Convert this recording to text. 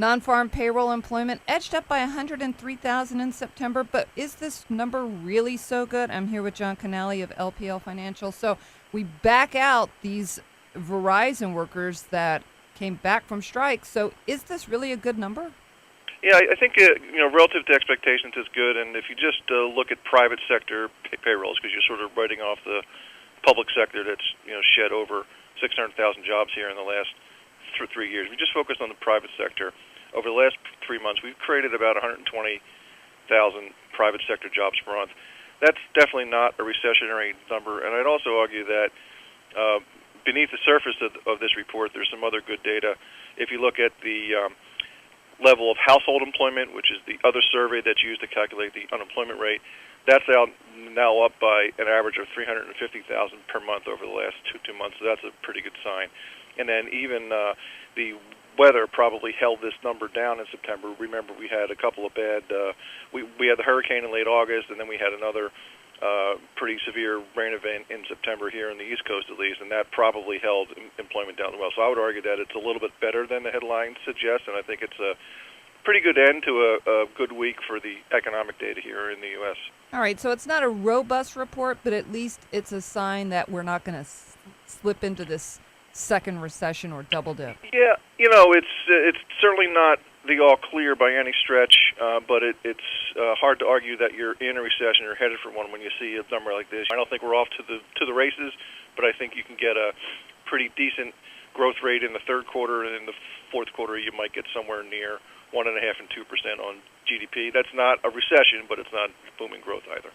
Non-farm payroll employment edged up by 103,000 in September, but is this number really so good? I'm here with John Canale of LPL Financial. So we back out these Verizon workers that came back from strikes. So is this really a good number? Yeah, I think relative to expectations is good, and if you just look at private sector payrolls, because you're sort of writing off the public sector that's shed over 600,000 jobs here in the last 3 years. We just focused on the private sector. Over the last 3 months, we've created about 120,000 private sector jobs per month. That's definitely not a recessionary number, and I'd also argue that beneath the surface of this report, there's some other good data. If you look at the level of household employment, which is the other survey that's used to calculate the unemployment rate, that's now up by an average of 350,000 per month over the last two months. So that's a pretty good sign. And then even the weather probably held this number down in September. Remember, we had a couple of bad. We had the hurricane in late August, and then we had another pretty severe rain event in September here on the East Coast, at least, and that probably held employment down as well. So I would argue that it's a little bit better than the headline suggests, and I think it's a pretty good end to a good week for the economic data here in the U.S. All right, so it's not a robust report, but at least it's a sign that we're not going to slip into this second recession or double dip. Yeah, it's certainly not the all clear by any stretch, but it's hard to argue that you're in a recession or headed for one when you see a number like this. I don't think we're off to the races, but I think you can get a pretty decent growth rate in the third quarter, and in the fourth quarter you might get somewhere near 1.5% and 2% on GDP. That's not a recession, but it's not booming growth either.